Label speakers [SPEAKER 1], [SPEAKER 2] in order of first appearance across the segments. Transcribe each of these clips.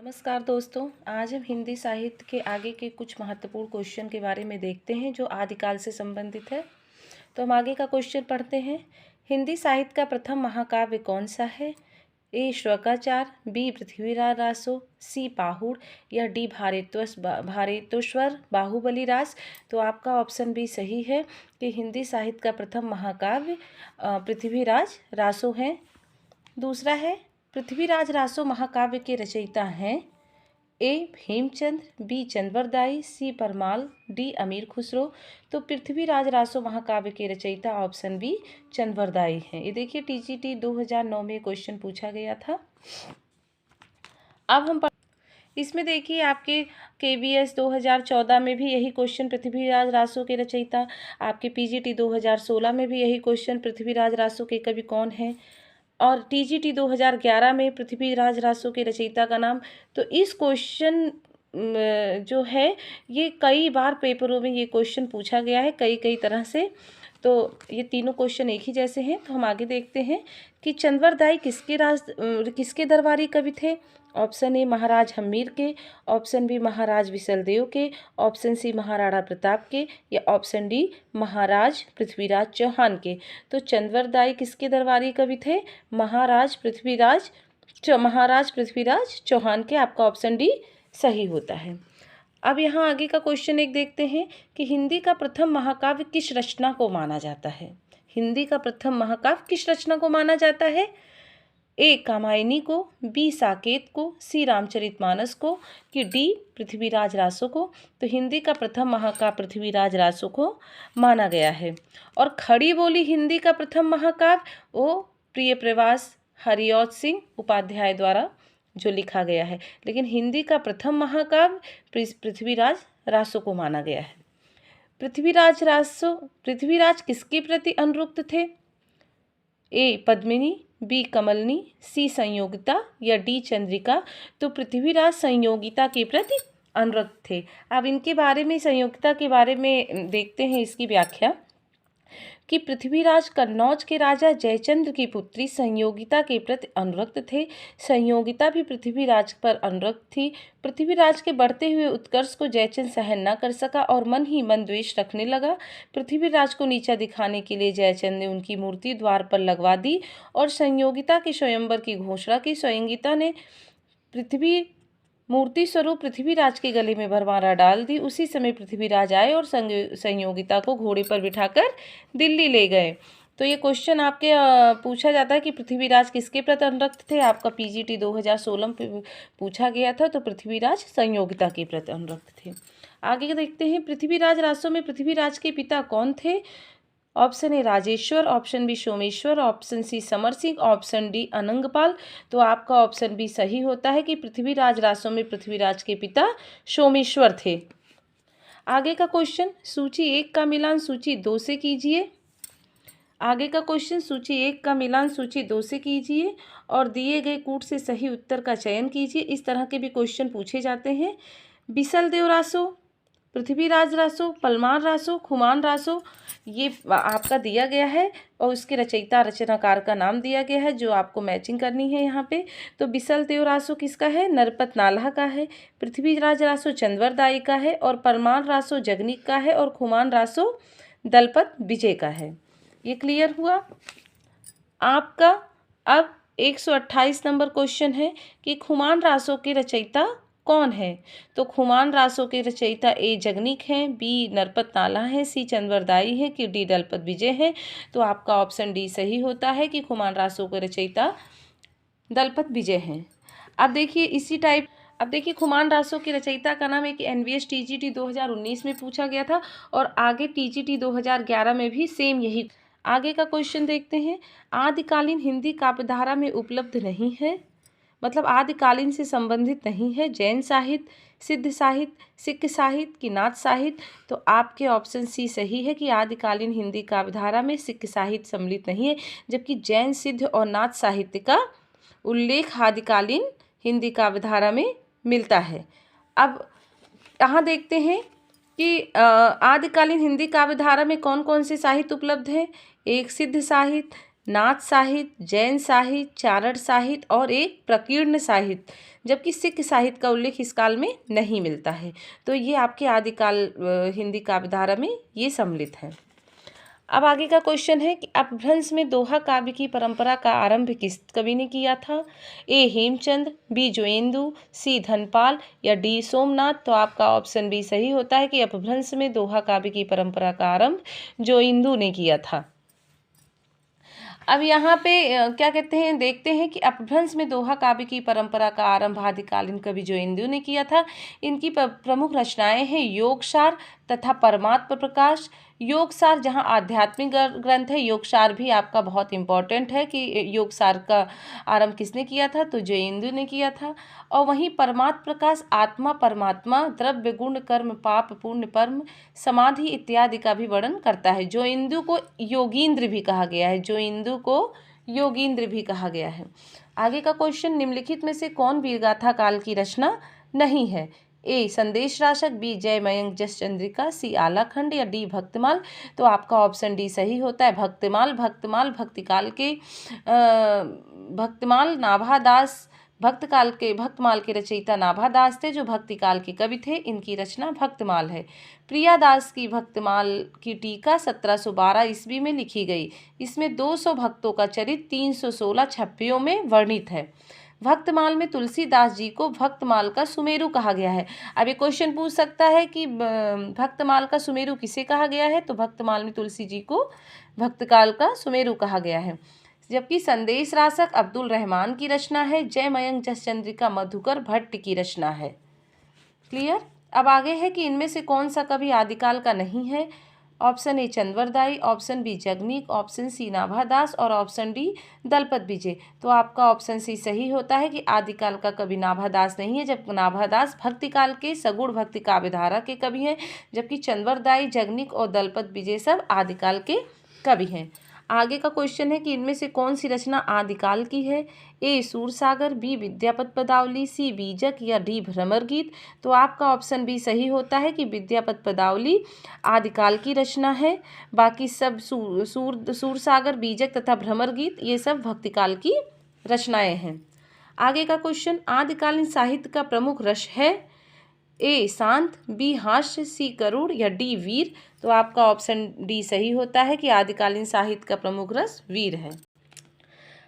[SPEAKER 1] नमस्कार दोस्तों, आज हम हिंदी साहित्य के आगे के कुछ महत्वपूर्ण क्वेश्चन के बारे में देखते हैं जो आदिकाल से संबंधित है। तो हम आगे का क्वेश्चन पढ़ते हैं। हिंदी साहित्य का प्रथम महाकाव्य कौन सा है? ए श्वकाचार, बी पृथ्वीराज रासो, सी पाहुड़ या डी भारेतोश्वर बाहुबली रास। तो आपका ऑप्शन बी सही है कि हिंदी साहित्य का प्रथम महाकाव्य पृथ्वीराज रासो है। दूसरा है, पृथ्वीराज रासो महाकाव्य के रचयिता हैं ए हेमचंद्र, बी चंद्रवरदाई, सी परमाल, डी अमीर खुसरो। तो पृथ्वीराज रासो महाकाव्य के रचयिता ऑप्शन बी चंद्रवरदाई हैं। ये देखिए टीजीटी 2009 में क्वेश्चन पूछा गया था। अब हम इसमें देखिए आपके केबीएस 2014 में भी यही क्वेश्चन पृथ्वीराज रासो के रचयिता, आपके पीजीटी 2016 में भी यही क्वेश्चन पृथ्वीराज रासो के कवि कौन है, और टीजीटी 2011 में पृथ्वीराज रासो के रचयिता का नाम। तो इस क्वेश्चन जो है ये कई बार पेपरों में ये क्वेश्चन पूछा गया है कई तरह से। तो ये तीनों क्वेश्चन एक ही जैसे हैं। तो हम आगे देखते हैं कि चंद्रवरदाई किसके दरबारी कवि थे। ऑप्शन ए महाराज हम्मीर के, ऑप्शन बी महाराज विशलदेव के, ऑप्शन सी महाराणा प्रताप के, या ऑप्शन डी महाराज पृथ्वीराज चौहान के। तो चंद्रवरदाई किसके दरबारी कवि थे? महाराज पृथ्वीराज चौहान के। आपका ऑप्शन डी सही होता है। अब यहाँ आगे का क्वेश्चन एक देखते हैं कि हिंदी का प्रथम महाकाव्य किस रचना को माना जाता है। हिंदी का प्रथम महाकाव्य किस रचना को माना जाता है? ए कामायनी को, बी साकेत को, सी रामचरितमानस को, कि डी पृथ्वीराज रासो को। तो हिंदी का प्रथम महाकाव्य पृथ्वीराज रासो को माना गया है। और खड़ी बोली हिंदी का प्रथम महाकाव्य वो प्रियप्रवास हरिऔध सिंह उपाध्याय द्वारा जो लिखा गया है। लेकिन हिंदी का प्रथम महाकाव्य पृथ्वीराज रासो को माना गया है। पृथ्वीराज किसके प्रति अनुरक्त थे? ए पद्मिनी, बी कमलनी, सी संयोगिता, या डी चंद्रिका। तो पृथ्वीराज संयोगिता के प्रति अनुरक्त थे। अब इनके बारे में, संयोगिता के बारे में देखते हैं इसकी व्याख्या कि पृथ्वीराज कन्नौज के राजा जयचंद्र की पुत्री संयोगिता के प्रति अनुरक्त थे। संयोगिता भी पृथ्वीराज पर अनुरक्त थी। पृथ्वीराज के बढ़ते हुए उत्कर्ष को जयचंद्र सहन न कर सका और मन ही मन द्वेष रखने लगा। पृथ्वीराज को नीचा दिखाने के लिए जयचंद्र ने उनकी मूर्ति द्वार पर लगवा दी और संयोगिता के स्वयंवर की घोषणा की। संयोगिता ने मूर्ति स्वरूप पृथ्वीराज के गले में भरमारा डाल दी। उसी समय पृथ्वीराज आए और संयोगिता को घोड़े पर बिठाकर दिल्ली ले गए। तो ये क्वेश्चन आपके पूछा जाता है कि पृथ्वीराज किसके प्रति अनुरक्त थे। आपका पीजीटी 2016 में पूछा गया था। तो पृथ्वीराज संयोगिता के प्रति अनुरक्त थे। आगे देखते हैं, पृथ्वीराज रासो में पृथ्वीराज के पिता कौन थे। Option A Rajeshwar, option B Someshwar, option C Samar Singh, option D Anangpal. तो आपका ऑप्शन बी सही होता है कि पृथ्वीराज रासो में पृथ्वीराज के पिता सोमेश्वर थे। आगे का क्वेश्चन, सूची 1 का मिलान सूची 2 से कीजिए। आगे का क्वेश्चन, सूची 1 का मिलान सूची 2 से कीजिए और दिए गए कूट से सही उत्तर का चयन कीजिए। इस तरह के भी क्वेश्चन पूछे जाते हैं। विशलदेव रासो, पृथ्वीराज रासो, परमार रासो, खुमान रासो, ये आपका दिया गया है और उसके रचयिता रचनाकार का नाम दिया गया है जो आपको मैचिंग करनी है यहाँ पे। तो विशलदेव रासो किसका है? नरपत नालाह का है। पृथ्वीराज रासो चंद्रवरदाई का है और परमार रासो जगनीक का है और खुमान रासो दलपत विजय का है। ये क्लियर हुआ आपका। अब 128 नंबर क्वेश्चन है कि खुमान रासो के रचयिता कौन है। तो खुमान रासो के रचयिता ए जगनीक हैं, बी नरपत नालाह हैं, सी चंद्रवरदाई हैं, कि डी दलपत विजय हैं। तो आपका ऑप्शन डी सही होता है कि खुमान रासो के रचयिता दलपत विजय हैं। अब देखिए खुमान रासो के रचयिता का नाम एक एनवीएस टीजीटी 2019 में पूछा गया था और आगे टीजीटी 2011 में भी सेम यही। आगे का क्वेश्चन देखते हैं, आदिकालीन हिंदी काव्यधारा में उपलब्ध नहीं है, मतलब आदिकालीन से संबंधित नहीं है, जैन साहित्य, सिद्ध साहित्य, सिख साहित्य की नाथ साहित्य। तो आपके ऑप्शन सी सही है कि आदिकालीन हिंदी काव्यधारा में सिख साहित्य सम्मिलित नहीं है, जबकि जैन, सिद्ध और नाथ साहित्य का उल्लेख आदिकालीन हिंदी काव्यधारा में मिलता है। अब यहाँ देखते हैं कि आदिकालीन हिंदी काव्यधारा में कौन कौन से साहित्य उपलब्ध हैं। एक सिद्ध साहित्य, नाथ साहित्य, जैन साहित्य, चारण साहित्य और एक प्रकीर्ण साहित्य, जबकि सिख साहित्य का उल्लेख इस काल में नहीं मिलता है। तो ये आपके आदिकाल हिंदी काव्य धारा में ये सम्मिलित है। अब आगे का क्वेश्चन है कि अपभ्रंश में दोहा काव्य की परंपरा का आरंभ किस कवि ने किया था? ए हेमचंद, बी जोयेंदु, सी धनपाल या डी सोमनाथ। तो आपका ऑप्शन बी सही होता है कि अपभ्रंश में दोहा काव्य की परंपरा का आरंभ जोयेंदु ने किया था। अब यहाँ पे क्या कहते हैं, देखते हैं कि अपभ्रंश में दोहा काव्य की परंपरा का आरंभ आदिकालीन कवि जोयेंदु ने किया था। इनकी प्रमुख रचनाएं हैं योगसार तथा परमात्म प्रकाश। योगसार जहाँ आध्यात्मिक ग्रंथ है, योगसार भी आपका बहुत इंपॉर्टेंट है कि योगसार का आरंभ किसने किया था? तो जोयेंदु ने किया था। और वहीं परमात्म प्रकाश आत्मा परमात्मा, द्रव्य गुण कर्म पाप पुण्य परम समाधि इत्यादि का भी वर्णन करता है। जोयेंदु को योगींद्र भी कहा गया है, जोयेंदु को योगींद्र भी कहा गया है। आगे का क्वेश्चन, निम्नलिखित में से कौन वीरगाथा काल की रचना नहीं है? ए संदेश राशक, बी जय मयंक जस चंद्रिका, सी आलाखंड या डी भक्तमाल। तो आपका ऑप्शन डी सही होता है, भक्तमाल। भक्तमाल भक्तिकाल के भक्तमाल नाभादास भक्तमाल के रचयिता नाभादास थे, जो भक्तिकाल के कवि थे। इनकी रचना भक्तमाल है। प्रियादास की भक्तमाल की टीका 1712 ईस्वी में लिखी गई। इसमें 200 भक्तों का चरित्र 316 छप्पियों में वर्णित है। भक्तमाल में तुलसीदास जी को भक्तमाल का सुमेरु कहा गया है। अब ये क्वेश्चन पूछ सकता है कि भक्तमाल का सुमेरु किसे कहा गया है? तो भक्तमाल में तुलसी जी को भक्तकाल का सुमेरु कहा गया है। जबकि संदेश रासक अब्दुल रहमान की रचना है। जय मयंक जस चंद्रिका मधुकर भट्ट की रचना है। क्लियर। अब आगे है कि इनमें से कौन सा कवि आदिकाल का नहीं है? Option A Chandravardai, option B Jagnik, option C Nabhadas और ऑप्शन डी दलपत विजय। तो आपका ऑप्शन सी सही होता है कि आदिकाल का कवि नाभादास नहीं है, जब नाभादास भक्तिकाल के सगुण भक्ति काव्य धारा के कवि हैं, जबकि चंद्रवरदाई, जगनीक और दलपत विजय सब आदिकाल के कवि हैं। आगे का क्वेश्चन है कि इनमें से कौन सी रचना आदिकाल की है? ए सूरसागर, बी विद्यापति पदावली, सी बीजक या डी भ्रमर गीत। तो आपका ऑप्शन बी सही होता है कि विद्यापति पदावली आदिकाल की रचना है। बाकी सब सूरसागर, बीजक तथा भ्रमर गीत ये सब भक्तिकाल की रचनाएं हैं। आगे का क्वेश्चन, आदिकालीन साहित्य का प्रमुख रस है? ए शांत, बी हास्य, सी करुण या डी वीर। तो आपका ऑप्शन डी सही होता है कि आदिकालीन साहित्य का प्रमुख रस वीर है।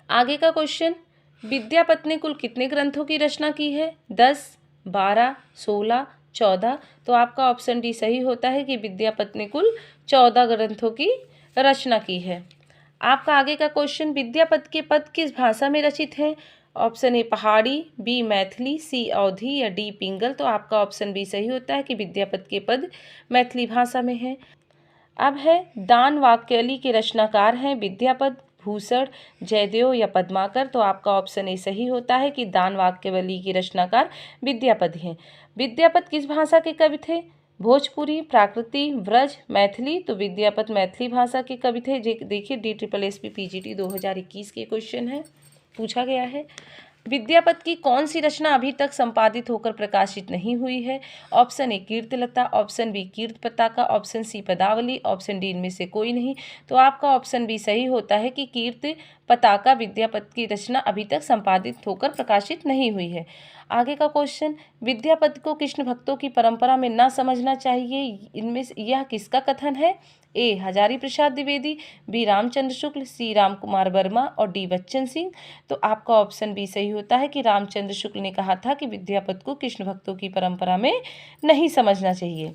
[SPEAKER 1] आगे का क्वेश्चन, विद्यापति ने कुल कितने ग्रंथों की रचना की है? 10, 12, 16, 14। तो आपका ऑप्शन डी सही होता है कि विद्यापति ने कुल 14 ग्रंथों की रचना की है। आपका आगे का क्वेश्चन, विद्यापति के पद किस भाषा में रचित हैं? ऑप्शन ए पहाड़ी, बी मैथिली, सी अवधी या डी पिंगल। तो आपका ऑप्शन बी सही होता है कि विद्यापति के पद मैथिली भाषा में है। अब है दान वाक्यली के रचनाकार हैं विद्यापति, भूषण, जयदेव या पद्माकर। तो आपका ऑप्शन ए सही होता है कि दान वाक्यवली के रचनाकार विद्यापति हैं। विद्यापति किस भाषा के कवि थे? भोजपुरी, प्राकृति, ब्रज, मैथिली। तो विद्यापति मैथिली भाषा के कवि थे। देखिए DSSB PGT 2021 के क्वेश्चन है, पूछा गया है। विद्यापति की कौन सी रचना अभी तक संपादित होकर प्रकाशित नहीं हुई है? Option A Kirtilata, option B Kirtipataka, option सी पदावली, ऑप्शन डी इनमें से कोई नहीं। तो आपका ऑप्शन बी सही होता है कि कीर्त पताका विद्यापति की रचना अभी तक संपादित होकर प्रकाशित नहीं हुई है। आगे का क्वेश्चन, विद्यापति को कृष्ण भक्तों की परंपरा में न समझना चाहिए, इनमें से यह किसका कथन है? ए हजारी प्रसाद द्विवेदी, बी रामचंद्र शुक्ल, सी राम कुमार वर्मा और डी बच्चन सिंह। तो आपका ऑप्शन बी सही होता है कि रामचंद्र शुक्ल ने कहा था कि विद्यापति को कृष्ण भक्तों की परंपरा में नहीं समझना चाहिए।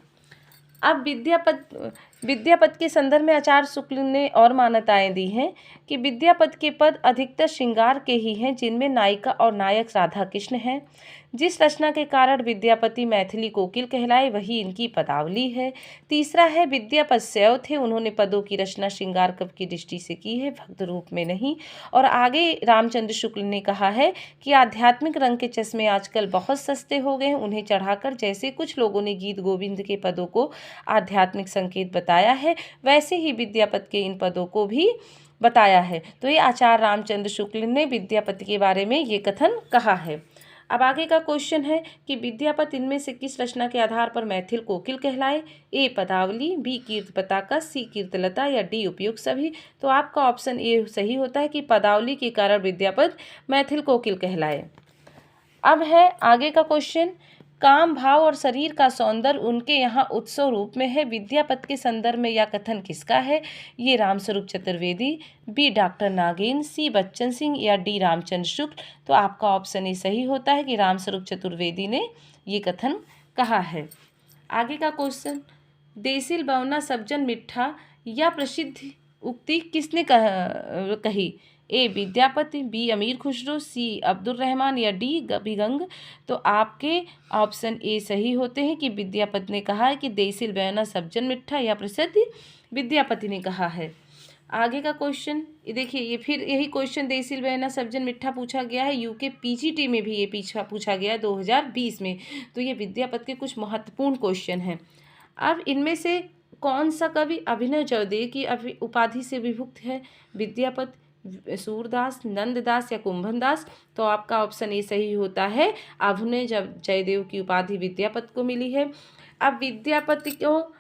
[SPEAKER 1] अब विद्यापति के संदर्भ में आचार्य शुक्ल ने और मान्यताएं दी हैं कि विद्यापति के पद अधिकतर श्रृंगार के ही हैं, जिनमें नायिका और नायक राधा कृष्ण हैं। जिस रचना के कारण विद्यापति मैथिली कोकिल कहलाए वही इनकी पदावली है। तीसरा है विद्यापति शैव थे, उन्होंने पदों की रचना श्रृंगार कवि की दृष्टि से की है, भक्त रूप में नहीं। और आगे रामचंद्र शुक्ल ने कहा है कि आध्यात्मिक रंग के चश्मे आजकल बहुत सस्ते हो गए हैं, उन्हें चढ़ाकर जैसे कुछ लोगों ने गीत गोविंद के पदों को आध्यात्मिक संकेत बताया है, वैसे ही विद्यापति के इन पदों को भी बताया है। तो ये आचार्य रामचंद्र शुक्ल ने विद्यापति के बारे में ये कथन कहा है। अब आगे का क्वेश्चन है कि विद्यापति इनमें से किस रचना के आधार पर मैथिल कोकिल कहलाए? ए पदावली, बी कीर्त पताका, सी कीर्तलता या डी उपयुक्त सभी। तो आपका ऑप्शन ए सही होता है कि पदावली के कारण विद्यापति मैथिल कोकिल कहलाए। अब है आगे का क्वेश्चन, काम भाव और शरीर का सौंदर्य उनके यहाँ उत्सव रूप में है, विद्यापति के संदर्भ में यह कथन किसका है? ये रामस्वरूप चतुर्वेदी, बी डॉक्टर नागेन, सी बच्चन सिंह या डी रामचंद्र शुक्ल। तो आपका ऑप्शन ये सही होता है कि रामस्वरूप चतुर्वेदी ने ये कथन कहा है। आगे का क्वेश्चन, देसिल बवना सब्जन मिठा या प्रसिद्ध उक्ति किसने कही? ए विद्यापति, बी अमीर खुसरो, सी अब्दुल रहमान या डी बिगंग। तो आपके ऑप्शन ए सही होते हैं कि विद्यापति ने कहा है कि देसिल बयाना सब्जन मिठा या प्रसिद्ध विद्यापति ने कहा है। आगे का क्वेश्चन देखिए, ये फिर यही क्वेश्चन देसिल बयाना सब्जन मिठा पूछा गया है, यूके पीजीटी में भी ये पूछा गया है 2020 में। तो ये विद्यापति के कुछ महत्वपूर्ण क्वेश्चन हैं। अब इनमें से कौन सा कवि अभिनव जयदेव की उपाधि से विभुक्त है? विद्यापति, सूरदास, नंददास या कुंभनदास। तो आपका ऑप्शन ए सही होता है, अभिनव जयदेव की उपाधि विद्यापति को मिली है। अब विद्यापति को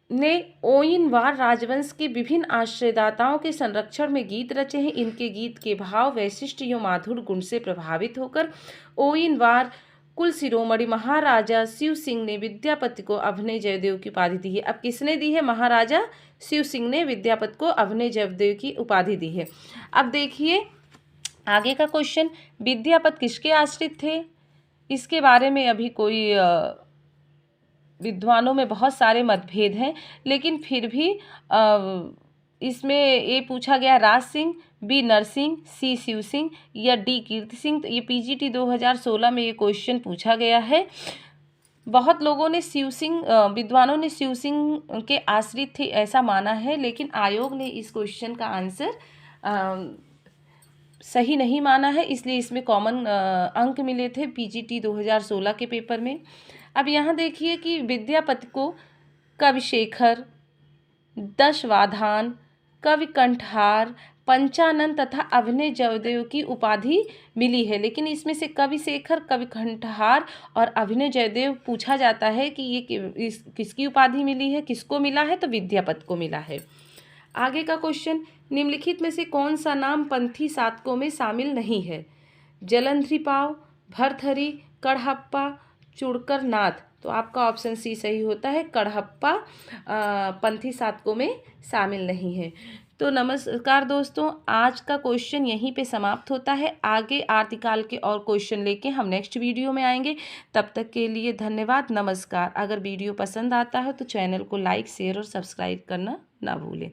[SPEAKER 1] ने ओयिनवार राजवंश के विभिन्न आश्रयदाताओं के संरक्षण में गीत रचे हैं। इनके गीत के भाव, वैशिष्ट एवं माधुर गुण से प्रभावित होकर ओयिनवार कुल शिरोमणि महाराजा शिव सिंह ने विद्यापति को अभिनव जयदेव की उपाधि दी है। अब किसने दी है? महाराजा शिव सिंह ने विद्यापति को अभिनव जयदेव की उपाधि दी है। अब देखिए आगे का क्वेश्चन, विद्यापति किसके आश्रित थे? इसके बारे में अभी कोई विद्वानों में बहुत सारे मतभेद हैं, लेकिन फिर भी इसमें ये पूछा गया राज सिंह, बी नरसिंह, सी शिव सिंह या डी कीर्ति सिंह। तो ये पीजीटी 2016 में ये क्वेश्चन पूछा गया है। बहुत लोगों ने विद्वानों ने शिव सिंह के आश्रित थे ऐसा माना है, लेकिन आयोग ने इस क्वेश्चन का आंसर सही नहीं माना है, इसलिए इसमें कॉमन अंक मिले थे पीजीटी 2016 के पेपर में। अब यहाँ देखिए कि विद्यापति को कविशेखर, दशवाधान, कवि कंठहार, पंचानन तथा अभिनव जयदेव की उपाधि मिली है, लेकिन इसमें से कविशेखर, कवि कंठहार और अभिनव जयदेव पूछा जाता है कि ये किसकी उपाधि मिली है, किसको मिला है? तो विद्यापति को मिला है। आगे का क्वेश्चन, निम्नलिखित में से कौन सा नाम पंथी साधकों में शामिल नहीं है? जलंधरी पाव, भरथरी, कड़हप्पा, चुड़कर नाथ। तो आपका ऑप्शन सी सही होता है, कड़हप्पा पंथी साधकों में शामिल नहीं है। तो नमस्कार दोस्तों, आज का क्वेश्चन यहीं पे समाप्त होता है। आगे आर्तिकाल के और क्वेश्चन लेके हम नेक्स्ट वीडियो में आएंगे। तब तक के लिए धन्यवाद, नमस्कार। अगर वीडियो पसंद आता है तो चैनल को लाइक, शेयर और सब्सक्राइब करना ना भूलें।